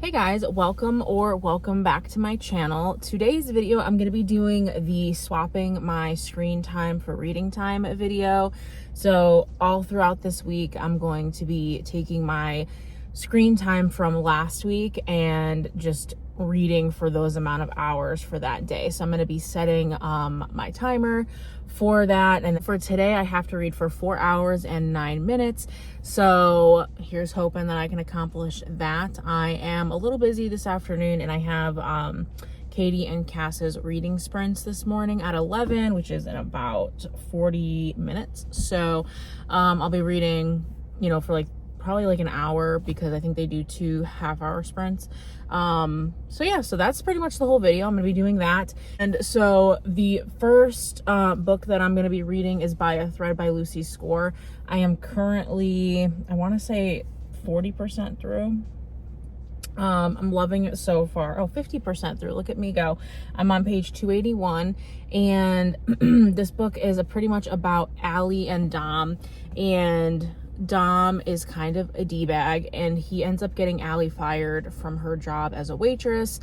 Hey guys, welcome back to my channel. Today's video, I'm going to be doing the swapping my screen time for reading time video. So all throughout this week, I'm going to be taking my screen time from last week and just reading for those amount of hours for that day. So I'm going to be setting my timer for that, and for today I have to read for 4 hours and 9 minutes. So here's hoping that I can accomplish that. I am a little busy this afternoon, and I have Katie and Cass's reading sprints this morning at 11, which is in about 40 minutes. So I'll be reading, for probably like an hour, because I think they do 2 half-hour sprints. So that's pretty much the whole video. I'm gonna be doing that. And so the first book that I'm gonna be reading is by A Thread by Lucy Score. I am currently, I want to say 40% through. I'm loving it so far. 50% through. Look at me go. I'm on page 281, and this book is pretty much about Allie and Dom, and Dom is kind of a D-bag, and he ends up getting Allie fired from her job as a waitress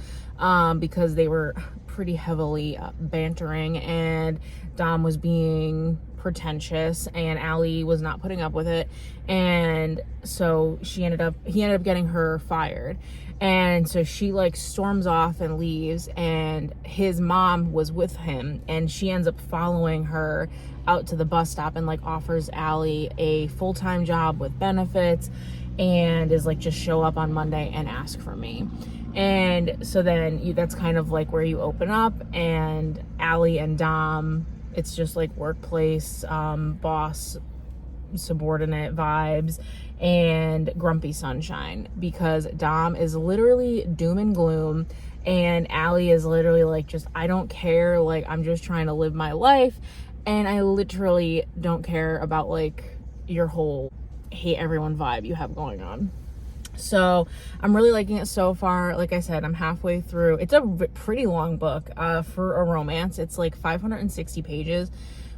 because they were pretty heavily bantering, and Dom was being pretentious, and Allie was not putting up with it, and so he ended up getting her fired. And so she storms off and leaves, and his mom was with him, and she ends up following her out to the bus stop and offers Allie a full-time job with benefits, and is just show up on Monday and ask for me. And so then that's kind of where you open up, and Allie and Dom, it's just workplace boss subordinate vibes and grumpy sunshine, because Dom is literally doom and gloom, and Allie is literally just, I don't care, I'm just trying to live my life, and I literally don't care about your whole hate everyone vibe you have going on. So I'm really liking it so far. Like I said, I'm halfway through. It's a pretty long book for a romance. It's 560 pages,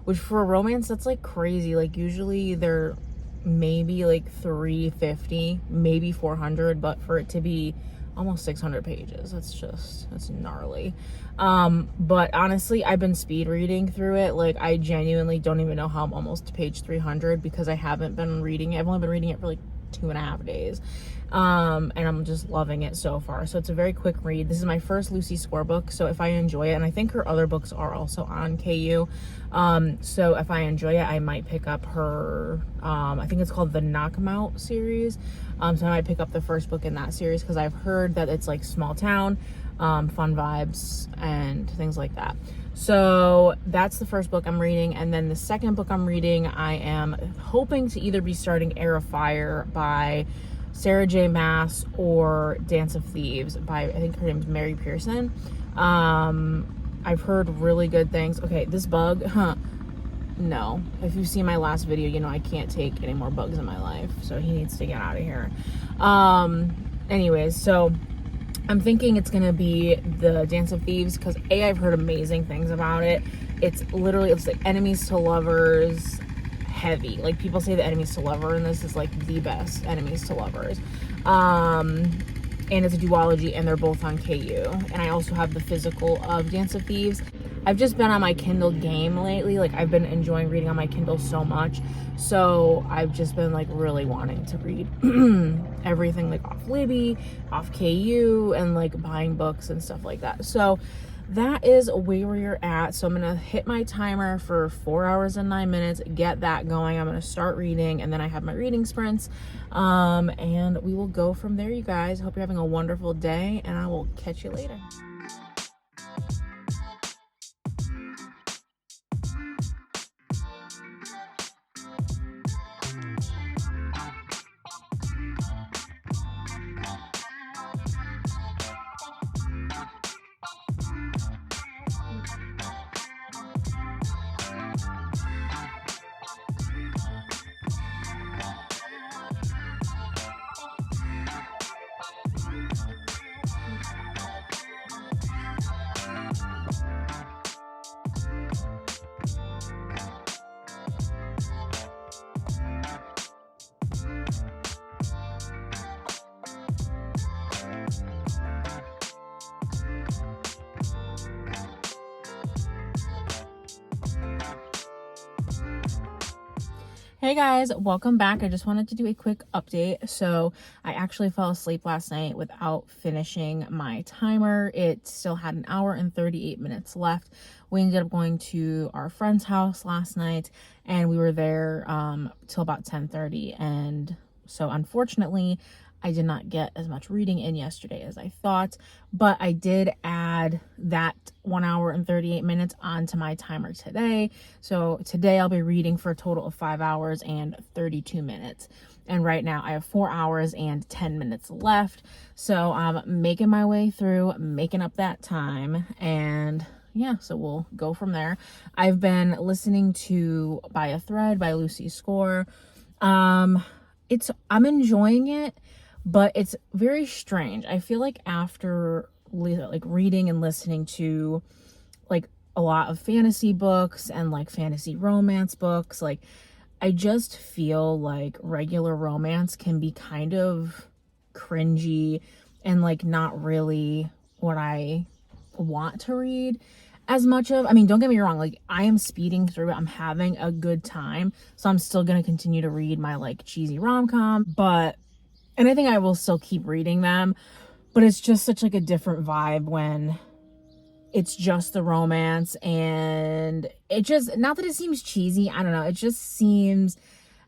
which for a romance, that's crazy. Usually they're maybe 350, maybe 400, but for it to be almost 600 pages, that's gnarly. But honestly, I've been speed reading through it. I genuinely don't even know how I'm almost to page 300, because I haven't been reading it. I've only been reading it for 2.5 days. And I'm just loving it so far. So it's a very quick read. This is my first Lucy Score book, so if I enjoy it, and I think her other books are also on KU, so if I enjoy it, I might pick up her, I think it's called the Knock 'Em Out series, so I might pick up the first book in that series, because I've heard that it's small town, fun vibes and things like that. So that's the first book I'm reading, and then the second book I'm reading, I am hoping to either be starting Heir of Fire by Sarah J. Maas or Dance of Thieves by, I think her name's Mary Pearson. I've heard really good things. Okay, this bug, no. If you've seen my last video, you know I can't take any more bugs in my life, so he needs to get out of here. Anyways, so I'm thinking it's gonna be the Dance of Thieves, because I've heard amazing things about it. It's enemies to lovers heavy. People say the enemies to lover, and this is the best enemies to lovers. And it's a duology, and they're both on KU. And I also have the physical of Dance of Thieves. I've just been on my Kindle game lately. I've been enjoying reading on my Kindle so much. So I've just been really wanting to read everything off Libby, off KU, and buying books and stuff like that. So that is where we're at. So I'm gonna hit my timer for 4 hours and 9 minutes, get that going. I'm gonna start reading, and then I have my reading sprints, and we will go from there, you guys. Hope you're having a wonderful day, and I will catch you later. Hey guys, welcome back. I just wanted to do a quick update. So I actually fell asleep last night without finishing my timer. It still had an hour and 38 minutes left. We ended up going to our friend's house last night and we were there till about 10:30. And so unfortunately, I did not get as much reading in yesterday as I thought, but I did add that 1 hour and 38 minutes onto my timer today. So today I'll be reading for a total of 5 hours and 32 minutes. And right now I have 4 hours and 10 minutes left. So I'm making my way through, making up that time. And yeah, so we'll go from there. I've been listening to By a Thread by Lucy Score. I'm enjoying it, but it's very strange. I feel like after like reading and listening to like a lot of fantasy books and like fantasy romance books, like I just feel like regular romance can be kind of cringy and like not really what I want to read as much of. I mean, don't get me wrong, like I am speeding through it. I'm having a good time. So I'm still going to continue to read my like cheesy rom-com, and I think I will still keep reading them, but it's just such like a different vibe when it's just the romance. And it just, not that it seems cheesy, I don't know, it just seems,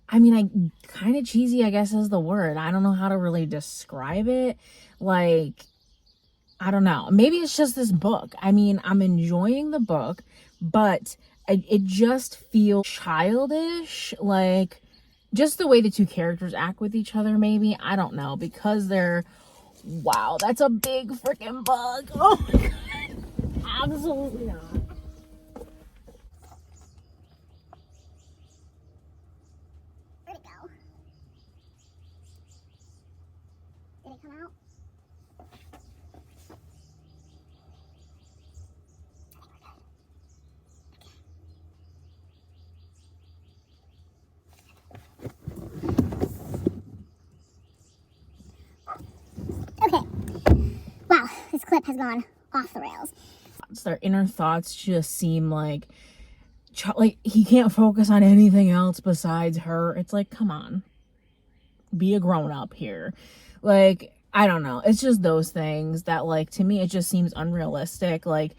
I mean, kind of cheesy, I guess is the word. I don't know how to really describe it. Like, I don't know, maybe it's just this book. I mean, I'm enjoying the book, but it just feels childish, like just the way the two characters act with each other, maybe. I don't know, because they're, wow, that's a big freaking bug. Oh my God. Absolutely not. Where'd it go? Did it come out? Okay. Wow, this clip has gone off the rails. Their inner thoughts just seem like he can't focus on anything else besides her. It's like, come on, be a grown-up here. Like, I don't know, it's just those things that, like, to me it just seems unrealistic. Like,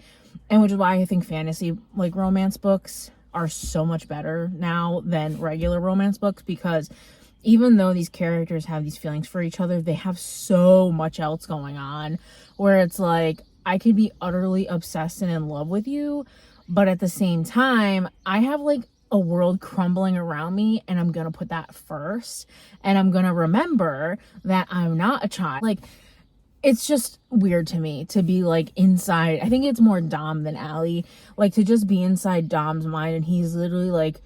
and which is why I think fantasy like romance books are so much better now than regular romance books, because even though these characters have these feelings for each other, they have so much else going on where it's like, I could be utterly obsessed and in love with you, but at the same time, I have like a world crumbling around me, and I'm gonna put that first, and I'm gonna remember that I'm not a child. Like, it's just weird to me to be like inside. I think it's more Dom than Allie, like to just be inside Dom's mind, and he's literally like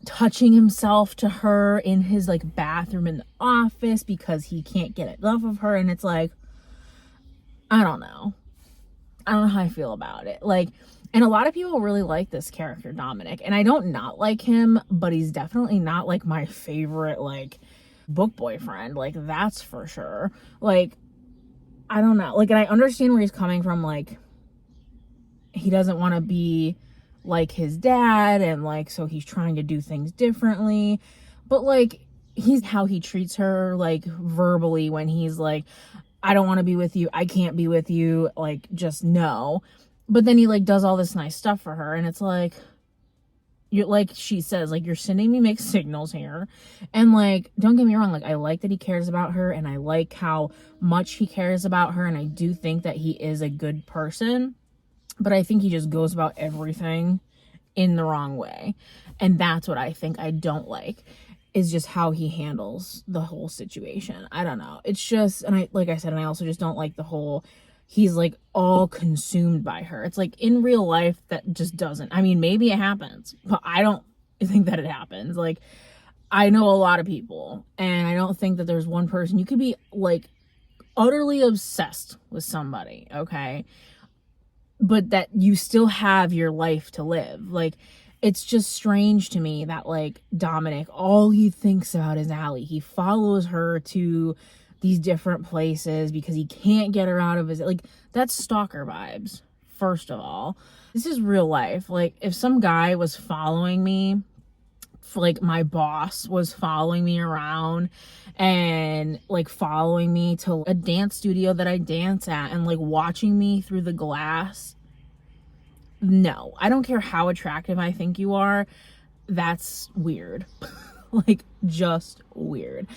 touching himself to her in his like bathroom in the office because he can't get enough of her. And it's like, I don't know how I feel about it. Like, and a lot of people really like this character Dominic, and I don't not like him, but he's definitely not like my favorite like book boyfriend, like that's for sure. Like, I don't know, like, and I understand where he's coming from. Like, he doesn't want to be like his dad, and like so he's trying to do things differently, but like he's how he treats her like verbally when he's like, I don't want to be with you, I can't be with you, like just no. But then he like does all this nice stuff for her, and it's like, you're like, she says, like, you're sending me mixed signals here. And like, don't get me wrong, like I like that he cares about her, and I like how much he cares about her, and I do think that he is a good person, but I think he just goes about everything in the wrong way. And that's what I think I don't like, is just how he handles the whole situation. I don't know. It's just, and I, like I said, and I also just don't like the whole, he's like all consumed by her. It's like, in real life, that just doesn't, I mean, maybe it happens, but I don't think that it happens. Like, I know a lot of people, and I don't think that there's one person. You could be like utterly obsessed with somebody, okay, but that you still have your life to live. Like, it's just strange to me that like Dominic, all he thinks about is Allie. He follows her to these different places because he can't get her out of his, like, that's stalker vibes. First of all, this is real life. Like, if some guy was following me like my boss was following me around and like following me to a dance studio that I dance at and like watching me through the glass. No, I don't care how attractive I think you are. That's weird. Like, just weird.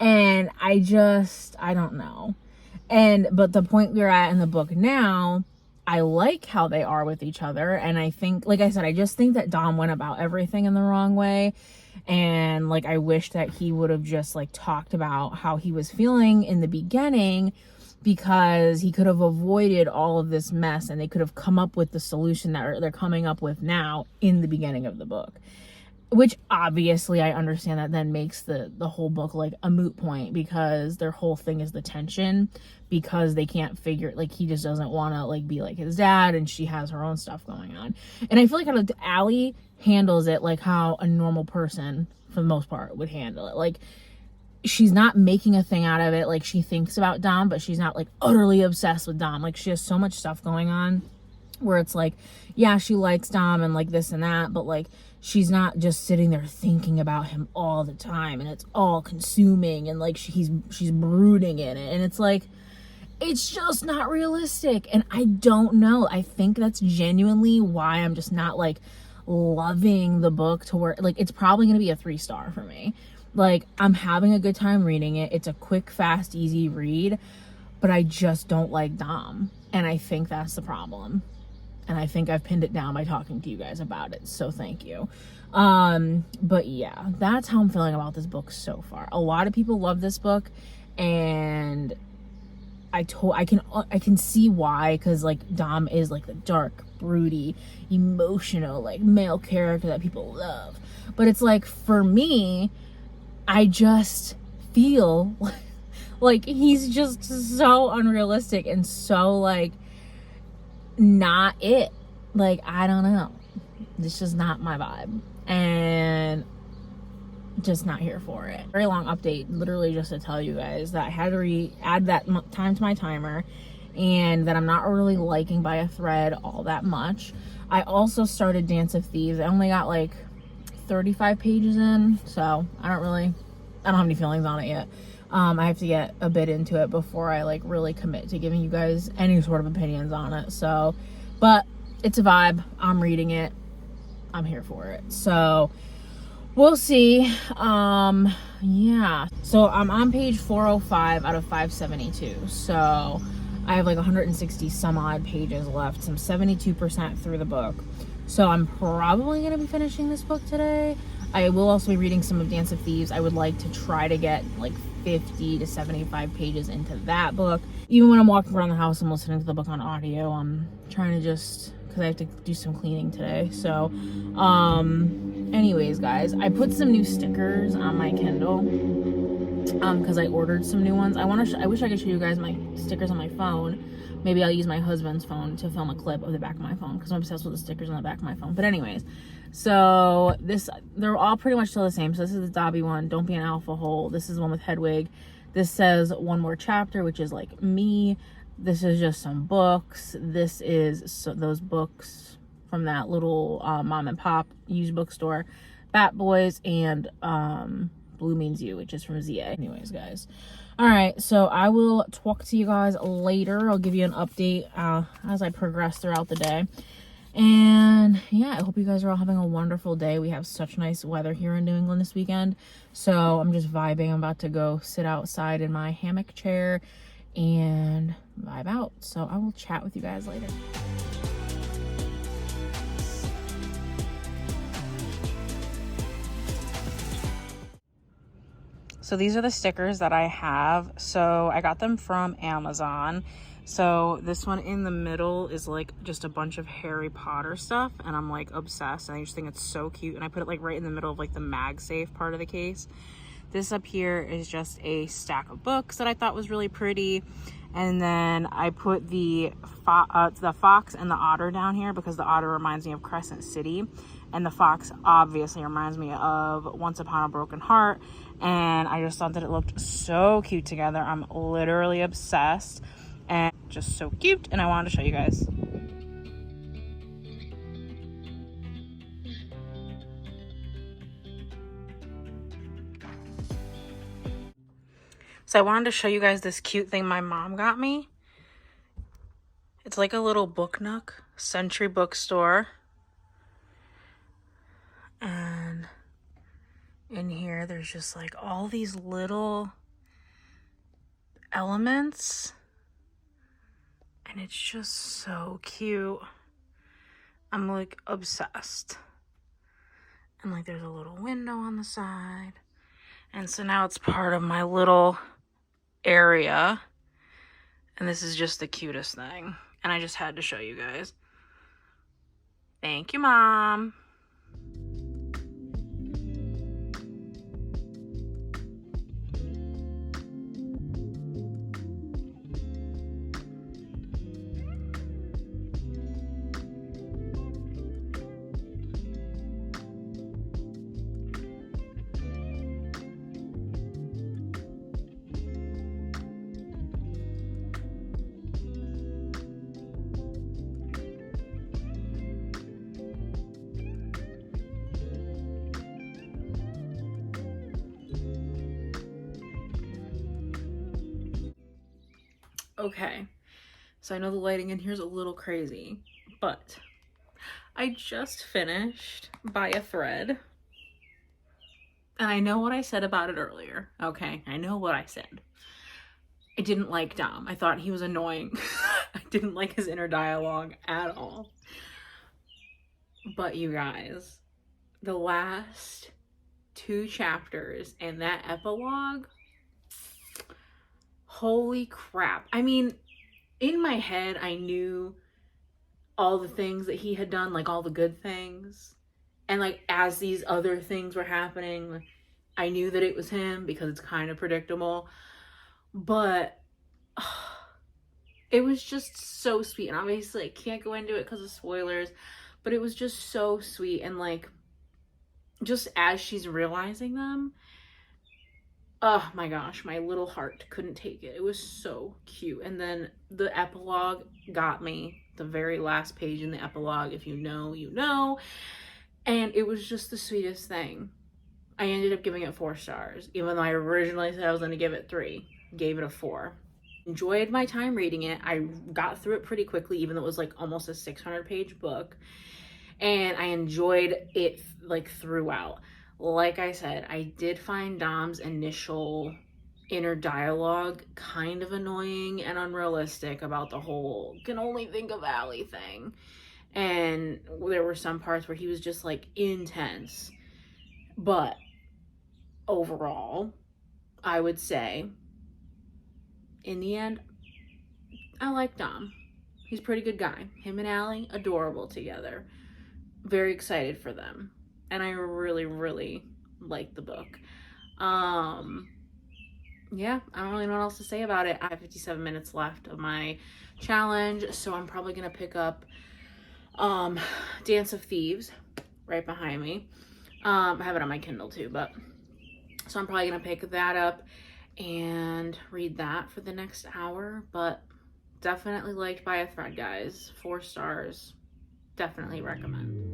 And I don't know. But the point we're at in the book now, I like how they are with each other. And I think, like I said, I just think that Dom went about everything in the wrong way. And like, I wish that he would have just like talked about how he was feeling in the beginning, because he could have avoided all of this mess and they could have come up with the solution that they're coming up with now in the beginning of the book. Which obviously I understand that then makes the whole book like a moot point, because their whole thing is the tension, because they can't figure, like, he just doesn't want to like be like his dad and she has her own stuff going on. And I feel like Allie handles it like how a normal person for the most part would handle it. Like, she's not making a thing out of it. Like, she thinks about Dom, but she's not like utterly obsessed with Dom. Like, she has so much stuff going on where it's like, yeah, she likes Dom and like this and that, but like, she's not just sitting there thinking about him all the time and it's all consuming and like she's brooding in it, and it's like, it's just not realistic. And I don't know, I think that's genuinely why I'm just not like loving the book, to where like it's probably gonna be a 3-star for me. Like, I'm having a good time reading it. It's a quick, fast, easy read, but I just don't like Dom, and I think that's the problem. And I think I've pinned it down by talking to you guys about it. So thank you. But yeah, that's how I'm feeling about this book so far. A lot of people love this book, and I can see why, because like Dom is like the dark, broody, emotional, like male character that people love. But it's like, for me, I just feel like he's just so unrealistic and so like not it. Like, I don't know, it's just not my vibe, and just not here for it. Very long update, literally just to tell you guys that I had to add that time to my timer, and that I'm not really liking By a Thread all that much. I also started Dance of Thieves. I only got like 35 pages in, so I don't have any feelings on it yet. I have to get a bit into it before I like really commit to giving you guys any sort of opinions on it. So, but it's a vibe. I'm reading it. I'm here for it. So we'll see. Yeah. So I'm on page 405 out of 572. So I have like 160 some odd pages left. So I'm 72% through the book. So I'm probably going to be finishing this book today. I will also be reading some of Dance of Thieves. I would like to try to get like 50 to 75 pages into that book. Even when I'm walking around the house, I'm listening to the book on audio. I'm trying to just, because I have to do some cleaning today. So, anyways, guys, I put some new stickers on my Kindle, because I ordered some new ones. I wish I could show you guys my stickers on my phone. Maybe I'll use my husband's phone to film a clip of the back of my phone, because I'm obsessed with the stickers on the back of my phone. But anyways, so they're all pretty much still the same. So this is the Dobby one, Don't Be an Alpha Hole. This is the one with Hedwig. This says One More Chapter, which is like me. This is just some books. This is those books from that little mom and pop used bookstore, Bat Boys, and Blue Means You, which is from ZA. Anyways, guys, all right, so I will talk to you guys later. I'll give you an update as I progress throughout the day. And yeah, I hope you guys are all having a wonderful day. We have such nice weather here in New England this weekend, so I'm just vibing. I'm about to go sit outside in my hammock chair and vibe out. So I will chat with you guys later. So these are the stickers that I have. So I got them from Amazon. So this one in the middle is like just a bunch of Harry Potter stuff, and I'm like obsessed, and I just think it's so cute. And I put it like right in the middle of like the MagSafe part of the case. This up here is just a stack of books that I thought was really pretty. And then I put the fox and the otter down here because the otter reminds me of Crescent City, and the fox obviously reminds me of Once Upon a Broken Heart. And I just thought that it looked so cute together. I'm literally obsessed, and just so cute, and I wanted to show you guys. So I wanted to show you guys this cute thing my mom got me. It's like a little book nook, Century Bookstore. And in here, there's just like all these little elements. And it's just so cute. I'm like obsessed. And like there's a little window on the side. And so now it's part of my little area. And this is just the cutest thing. And I just had to show you guys. Thank you, Mom. Okay, so I know the lighting in here is a little crazy, but I just finished By a Thread. And I know what I said about it earlier. Okay, I know what I said. I didn't like Dom. I thought he was annoying. I didn't like his inner dialogue at all. But you guys, the last 2 chapters and that epilogue, holy crap. I mean, in my head, I knew all the things that he had done, like all the good things. And like as these other things were happening, I knew that it was him because it's kind of predictable. But it was just so sweet. And obviously I can't go into it because of spoilers, but it was just so sweet. And like, just as she's realizing them, oh my gosh, my little heart couldn't take it. It was so cute. And then the epilogue got me. The very last page in the epilogue, if you know, you know. And it was just the sweetest thing. I ended up giving it 4 stars, even though I originally said I was going to give it 3. Gave it a 4. Enjoyed my time reading it. I got through it pretty quickly, even though it was like almost a 600-page book. And I enjoyed it like throughout. Like I said, I did find Dom's initial inner dialogue kind of annoying and unrealistic about the whole can only think of Allie thing. And there were some parts where he was just like intense. But overall, I would say in the end, I like Dom. He's a pretty good guy. Him and Allie, adorable together. Very excited for them. And I really, really like the book. Yeah, I don't really know what else to say about it. I have 57 minutes left of my challenge, so I'm probably gonna pick up Dance of Thieves right behind me. I have it on my Kindle too, but so I'm probably gonna pick that up and read that for the next hour. But definitely liked By a Thread, guys. 4 stars. Definitely recommend.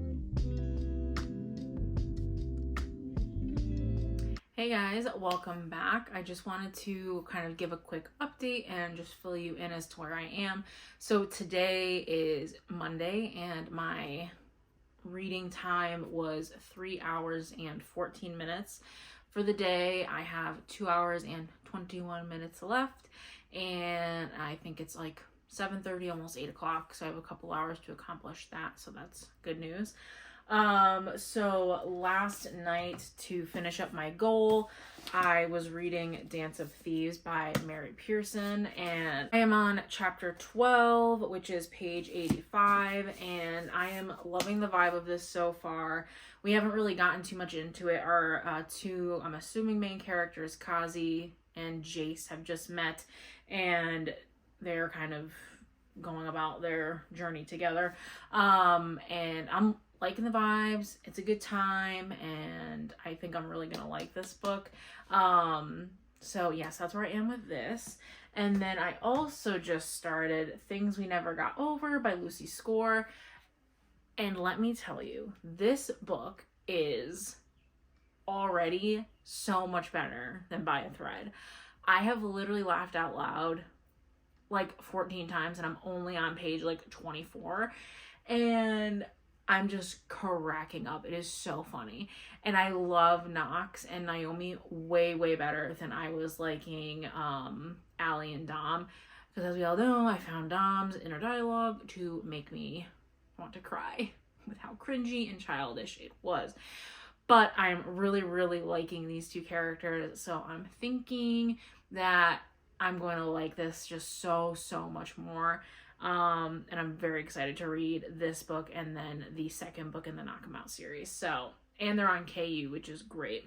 Hey guys, welcome back. I just wanted to kind of give a quick update and just fill you in as to where I am. So today is Monday and my reading time was 3 hours and 14 minutes. For the day, I have 2 hours and 21 minutes left, and I think it's like 7:30, almost 8 o'clock, so I have a couple hours to accomplish that, so that's good news. So last night, to finish up my goal, I was reading Dance of Thieves by Mary Pearson, and I am on chapter 12, which is page 85, and I am loving the vibe of this so far. We haven't really gotten too much into it. Our 2, I'm assuming, main characters, Kazi and Jace, have just met, and they're kind of going about their journey together. And I'm liking the vibes. It's a good time, and I think I'm really gonna like this book. So yes, that's where I am with this. And then I also just started Things We Never Got Over by Lucy Score. And let me tell you, this book is already so much better than By a Thread. I have literally laughed out loud like 14 times and I'm only on page like 24, and I'm just cracking up. It is so funny. And I love Knox and Naomi way better than I was liking Allie and Dom, because as we all know, I found Dom's inner dialogue to make me want to cry with how cringy and childish it was. But I'm really liking these two characters, so I'm thinking that I'm going to like this just so much more. And I'm very excited to read this book and then the second book in the Knock 'Em Out series. So, and they're on KU, which is great.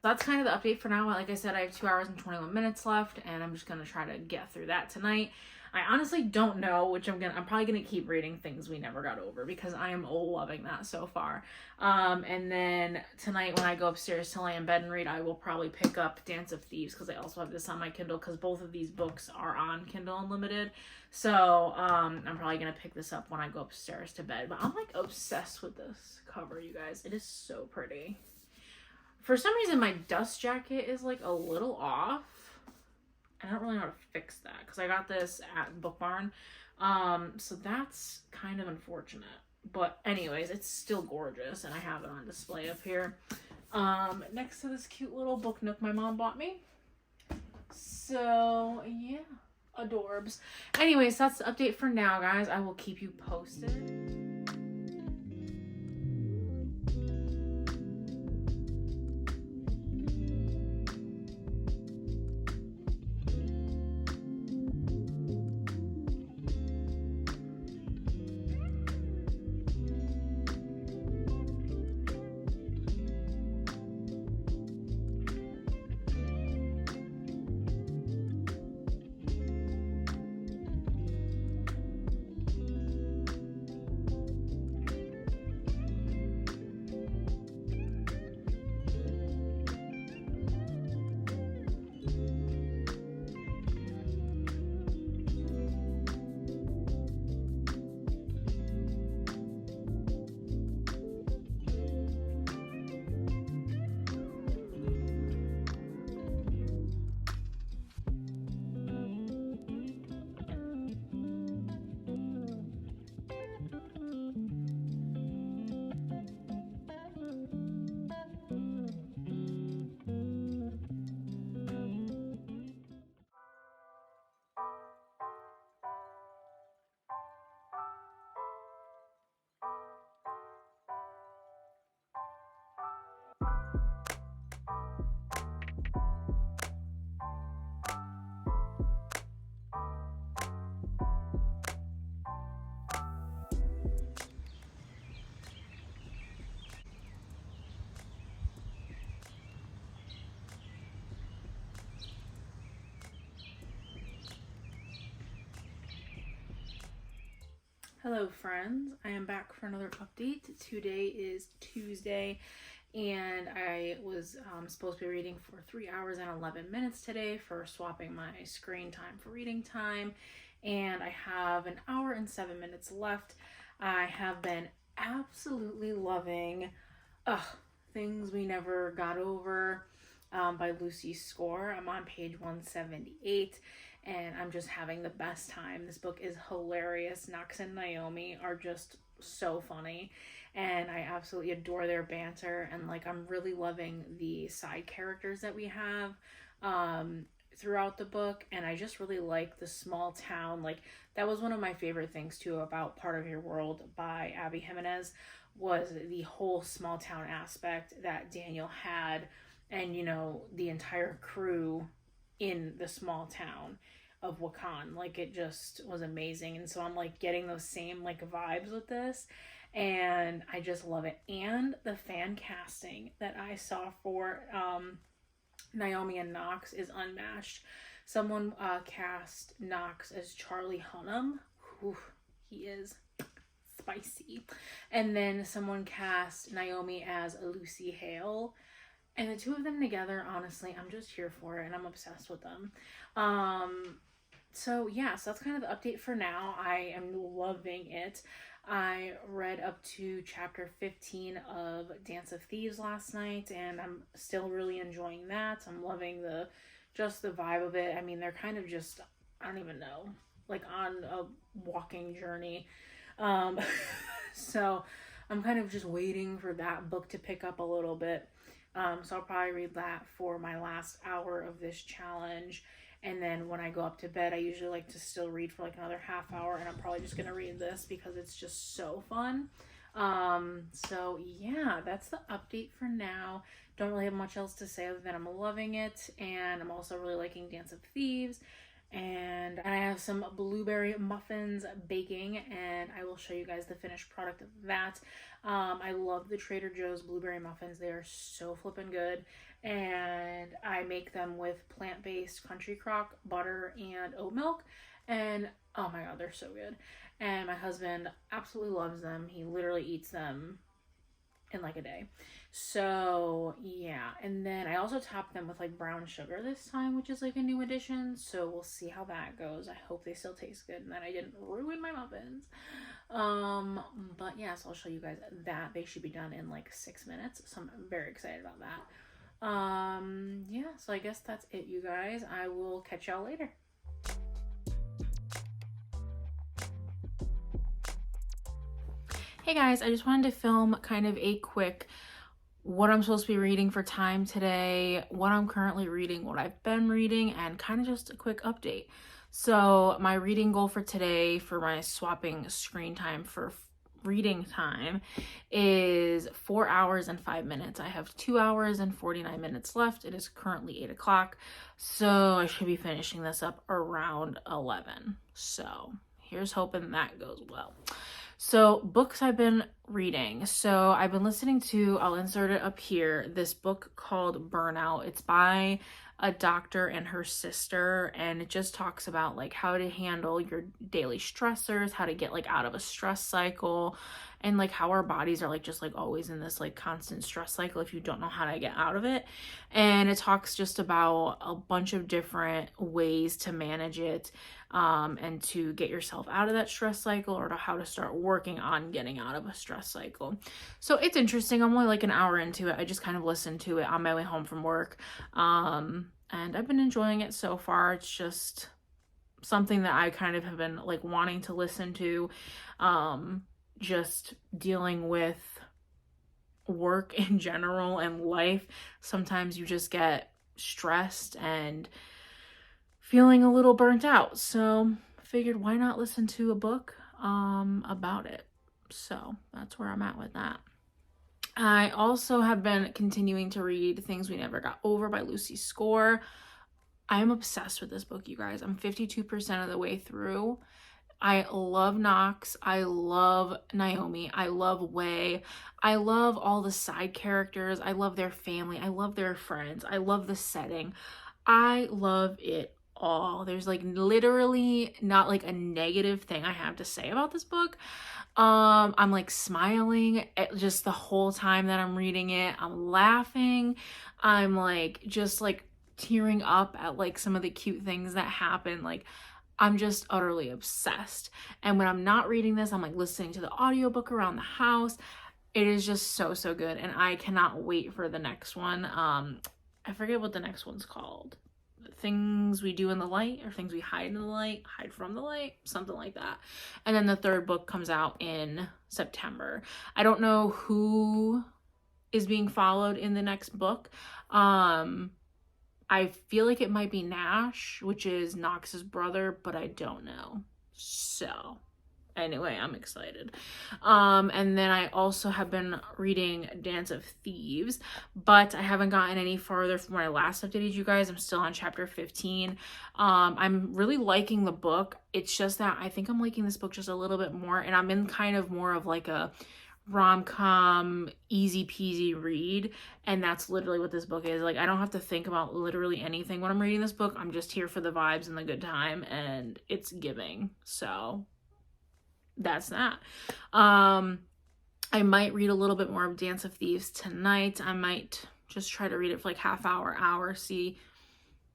So that's kind of the update for now. Like I said, I have 2 hours and 21 minutes left, and I'm just going to try to get through that tonight. I honestly don't know, which I'm probably going to keep reading Things We Never Got Over, because I am loving that so far. And then tonight when I go upstairs to lay in bed and read, I will probably pick up Dance of Thieves, because I also have this on my Kindle, because both of these books are on Kindle Unlimited. So I'm probably going to pick this up when I go upstairs to bed. But I'm like obsessed with this cover, you guys. It is so pretty. For some reason, my dust jacket is like a little off. I don't really know how to fix that, because I got this at Book Barn. So that's kind of unfortunate. But anyways, it's still gorgeous, and I have it on display up here. Next to this cute little book nook my mom bought me. So yeah, adorbs. Anyways, that's the update for now, guys. I will keep you posted. Hello friends, I am back for another update. Today is Tuesday, and I was supposed to be reading for 3 hours and 11 minutes today for swapping my screen time for reading time, and I have 1 hour and 7 minutes left. I have been absolutely loving Things We Never Got Over by Lucy Score. I'm on page 178. And I'm just having the best time. This book is hilarious. Knox and Naomi are just so funny, and I absolutely adore their banter, and like I'm really loving the side characters that we have throughout the book, and I just really like the small town. Like that was one of my favorite things too about Part of Your World by Abby Jimenez, was the whole small town aspect that Daniel had, and you know, the entire crew in the small town of Wakan. Like it just was amazing, and so I'm like getting those same like vibes with this, and I just love it. And the fan casting that I saw for Naomi and Knox is unmatched. Someone cast Knox as Charlie Hunnam. Whew, he is spicy. And then someone cast Naomi as Lucy Hale. And the two of them together, honestly, I'm just here for it, and I'm obsessed with them. So yeah, so that's kind of the update for now. I am loving it. I read up to chapter 15 of Dance of Thieves last night, and I'm still really enjoying that. I'm loving the just the vibe of it. I mean, they're kind of just, I don't even know, like on a walking journey. Um, so I'm kind of just waiting for that book to pick up a little bit. So I'll probably read that for my last hour of this challenge. And then when I go up to bed, I usually like to still read for like another half hour, and I'm probably just going to read this because it's just so fun. So yeah, that's the update for now. Don't really have much else to say other than I'm loving it, and I'm also really liking Dance of Thieves. And I have some blueberry muffins baking, and I will show you guys the finished product of that. I love the Trader Joe's blueberry muffins. They are so flippin' good, and I make them with plant-based country crock, butter, and oat milk, and oh my god, they're so good. And my husband absolutely loves them. He literally eats them in like a day. So yeah, and then I also topped them with like brown sugar this time, which is like a new addition, so we'll see how that goes. I hope they still taste good and that I didn't ruin my muffins. But yeah, so I'll show you guys that. They should be done in like 6 minutes, so I'm very excited about that. Yeah, so I guess that's it, you guys. I will catch y'all later. Hey guys, I just wanted to film kind of a quick what I'm supposed to be reading for time today, what I'm currently reading, what I've been reading, and kind of just a quick update. So my reading goal for today for my swapping screen time for reading time is 4 hours and 5 minutes. I have 2 hours and 49 minutes left. It is currently 8 o'clock, so I should be finishing this up around 11. So here's hoping that goes well. So books I've been reading. So I've been listening to, I'll insert it up here, this book called Burnout. It's by a doctor and her sister, and it just talks about like how to handle your daily stressors, how to get like out of a stress cycle, and like how our bodies are like just like always in this like constant stress cycle if you don't know how to get out of it. And it talks just about a bunch of different ways to manage it, and to get yourself out of that stress cycle, or to how to start working on getting out of a stress cycle. So it's interesting. I'm only like an hour into it. I just kind of listened to it on my way home from work, and I've been enjoying it so far. It's just something that I kind of have been like wanting to listen to, just dealing with work in general and life. Sometimes you just get stressed and feeling a little burnt out, so I figured why not listen to a book about it. So that's where I'm at with that. I also have been continuing to read Things We Never Got Over by Lucy Score. I am obsessed with this book, you guys. I'm 52% of the way through. I love Knox. I love Naomi. I love Wei. I love all the side characters. I love their family. I love their friends. I love the setting. I love it all. There's like literally not like a negative thing I have to say about this book. I'm like smiling at just the whole time that I'm reading it. I'm laughing. I'm like just like tearing up at like some of the cute things that happen. Like I'm just utterly obsessed. And when I'm not reading this, I'm like listening to the audiobook around the house. It is just so good, and I cannot wait for the next one. I forget what the next one's called. Things We Do in the Light, or Things We Hide in the Light, Hide from the Light, something like that. And then the third book comes out in September. I don't know who is being followed in the next book. I feel like it might be Nash, which is Knox's brother, but I don't know. So anyway, I'm excited. And then I also have been reading Dance of Thieves, but I haven't gotten any farther from when I last updated you guys. I'm still on chapter 15. I'm really liking the book. It's just that I think I'm liking this book just a little bit more, and I'm in kind of more of like a rom-com easy peasy read, and that's literally what this book is. Like I don't have to think about literally anything when I'm reading this book. I'm just here for the vibes and the good time, and it's giving. So that's that. I might read a little bit more of Dance of Thieves tonight. I might just try to read it for like half hour, see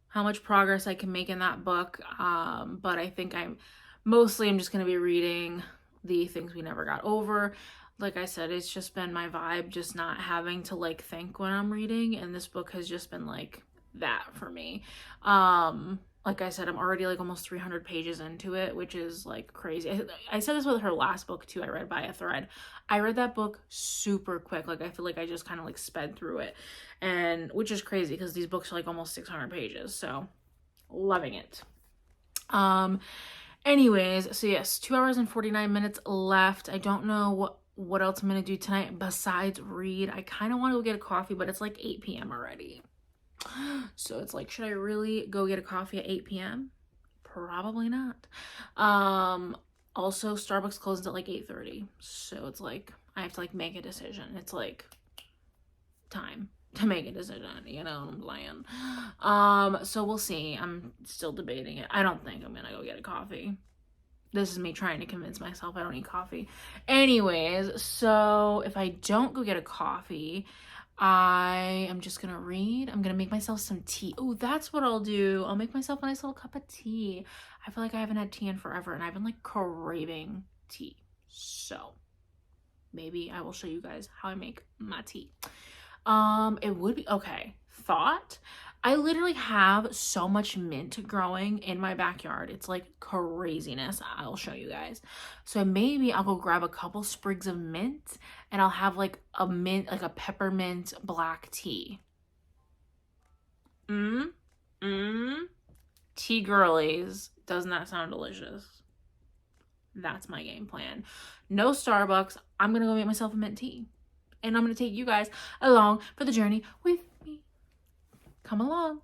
how much progress I can make in that book. But I think I'm just going to be reading the Things We Never Got Over. Like I said, it's just been my vibe, just not having to like think when I'm reading, and this book has just been like that for me. Like I said, I'm already like almost 300 pages into it, which is like crazy. I said this with her last book too. I read By a Thread. I read that book super quick. Like I feel like I just kind of like sped through it, and which is crazy because these books are like almost 600 pages. So loving it. Anyways, so yes, 2 hours and 49 minutes left. I don't know what else I'm gonna do tonight besides read. I kind of want to go get a coffee, but it's like 8 p.m. already. So it's like, should I really go get a coffee at 8 p.m.? Probably not. Also Starbucks closes at like 8:30. So it's like, I have to like make a decision. It's like time to make a decision, you know what I'm saying? So we'll see. I'm still debating it. I don't think I'm gonna go get a coffee. This is me trying to convince myself I don't need coffee. Anyways, so if I don't go get a coffee, I am just gonna read. I'm gonna make myself some tea. Oh, that's what I'll do. I'll make myself a nice little cup of tea. I feel like I haven't had tea in forever and I've been like craving tea. So maybe I will show you guys how I make my tea. It would be okay. Thought. I literally have so much mint growing in my backyard. It's like craziness. I'll show you guys. So maybe I'll go grab a couple sprigs of mint and I'll have like a mint, like a peppermint black tea. Tea girlies. Doesn't that sound delicious? That's my game plan. No Starbucks. I'm gonna go make myself a mint tea. And I'm gonna take you guys along for the journey with me. Come along.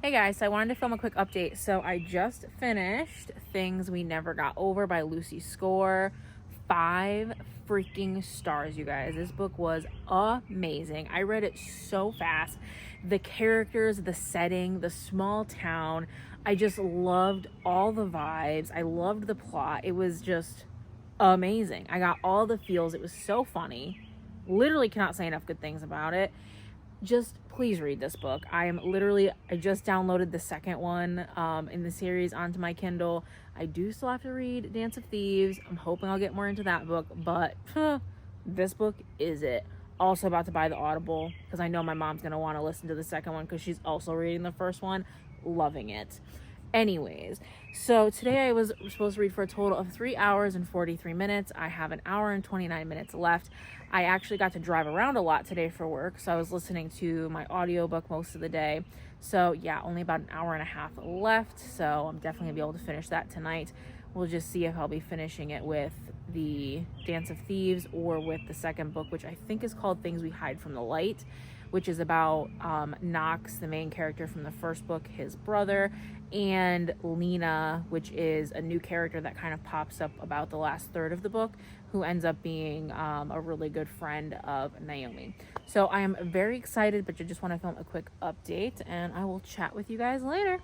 Hey guys, so I wanted to film a quick update. So I just finished Things We Never Got Over by Lucy Score. 5 freaking stars, you guys. This book was amazing. I read it so fast. The characters, the setting, the small town. I just loved all the vibes. I loved the plot. It was just amazing. I got all the feels. It was so funny. Literally cannot say enough good things about it. Just please read this book. I just downloaded the second one in the series onto my Kindle. I do still have to read Dance of Thieves. I'm hoping I'll get more into that book, but this book is it. Also about to buy the Audible because I know my mom's gonna want to listen to the second one because she's also reading the first one. Loving it. Anyways, so today I was supposed to read for a total of 3 hours and 43 minutes. I have an hour and 29 minutes left. I actually got to drive around a lot today for work, so I was listening to my audiobook most of the day. So yeah, only about an hour and a half left, so I'm definitely gonna be able to finish that tonight. We'll just see if I'll be finishing it with the Dance of Thieves or with the second book, which I think is called Things We Hide from the Light, which is about Knox, the main character from the first book, his brother, and Lena, which is a new character that kind of pops up about the last third of the book, who ends up being a really good friend of Naomi. So I am very excited, but I just want to film a quick update, and I will chat with you guys later.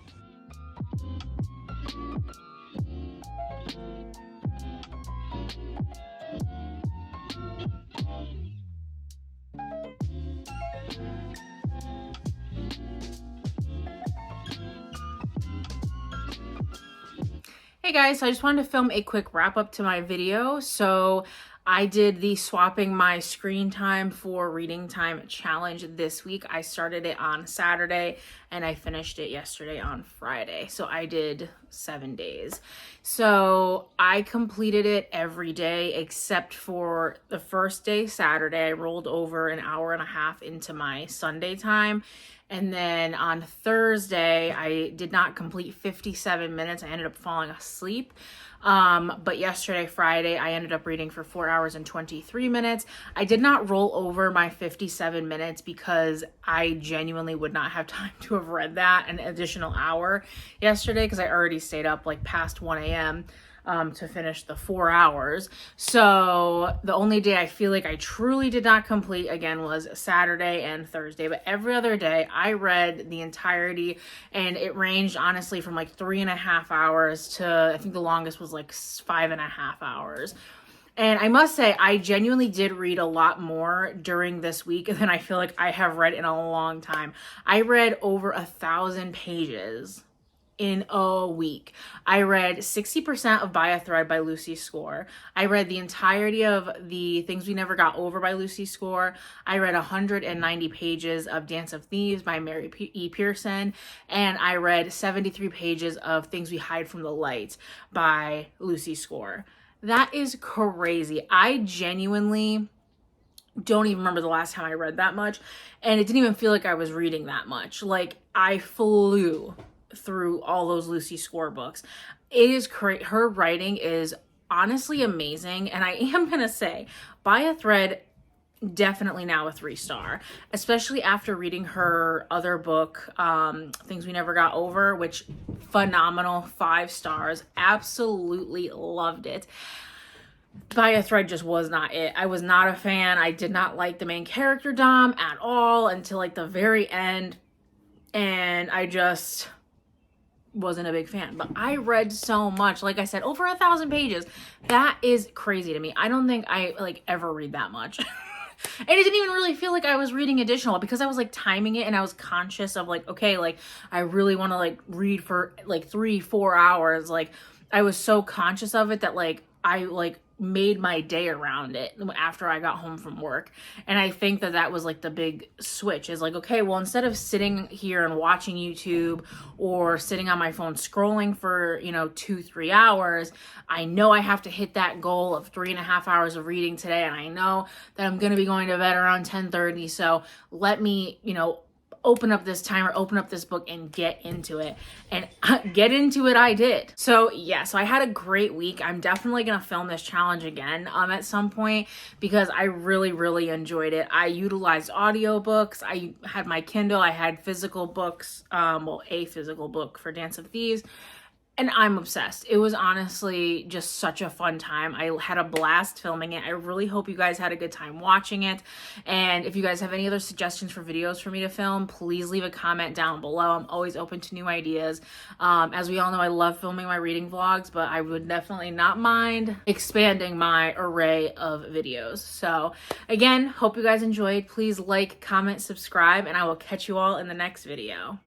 Hey guys, so I just wanted to film a quick wrap up to my video. So I did the swapping my screen time for reading time challenge this week. I started it on Saturday and I finished it yesterday on Friday. So I did 7 days. So I completed it every day except for the first day, Saturday. I rolled over an hour and a half into my Sunday time. And then on Thursday, I did not complete 57 minutes. I ended up falling asleep. But yesterday, Friday, I ended up reading for 4 hours and 23 minutes. I did not roll over my 57 minutes because I genuinely would not have time to have read that an additional hour yesterday because I already stayed up like past 1 a.m. To finish the 4 hours. So the only day I feel like I truly did not complete again was Saturday and Thursday, but every other day I read the entirety, and it ranged honestly from like 3.5 hours to I think the longest was like 5.5 hours. And I must say, I genuinely did read a lot more during this week than I feel like I have read in a long time. I read over 1,000 pages in a week. I read 60% of By a Thread by Lucy Score. I read the entirety of the Things We Never Got Over by Lucy Score. I read 190 pages of Dance of Thieves by Mary E. Pearson. And I read 73 pages of Things We Hide from the Light by Lucy Score. That is crazy. I genuinely don't even remember the last time I read that much. And it didn't even feel like I was reading that much. Like, I flew through all those Lucy Score books. It is her writing is honestly amazing, and I am gonna say By a Thread definitely now a 3-star, especially after reading her other book, Things We Never Got Over, which phenomenal, 5 stars. Absolutely loved it. By a Thread just was not it. I was not a fan. I did not like the main character Dom at all until like the very end, and I just wasn't a big fan. But I read so much. Like I said, over 1,000 pages. That is crazy to me. I don't think I like ever read that much. And it didn't even really feel like I was reading additional because I was like timing it, and I was conscious of like, okay, like I really want to like read for like 3-4 hours. Like I was so conscious of it that like I like made my day around it after I got home from work. And I think that that was like the big switch is like, okay, well, instead of sitting here and watching YouTube or sitting on my phone scrolling for, 2-3 hours, I know I have to hit that goal of 3.5 hours of reading today. And I know that I'm going to be going to bed around 10:30. So let me, open up this timer, open up this book, and get into it. And get into it I did. So yeah, so I had a great week. I'm definitely gonna film this challenge again at some point because I really, really enjoyed it. I utilized audiobooks. I had my Kindle. I had physical books, a physical book for Dance of Thieves. And I'm obsessed. It was honestly just such a fun time. I had a blast filming it. I really hope you guys had a good time watching it. And if you guys have any other suggestions for videos for me to film, please leave a comment down below. I'm always open to new ideas. As we all know, I love filming my reading vlogs, but I would definitely not mind expanding my array of videos. So again, hope you guys enjoyed. Please like, comment, subscribe, and I will catch you all in the next video.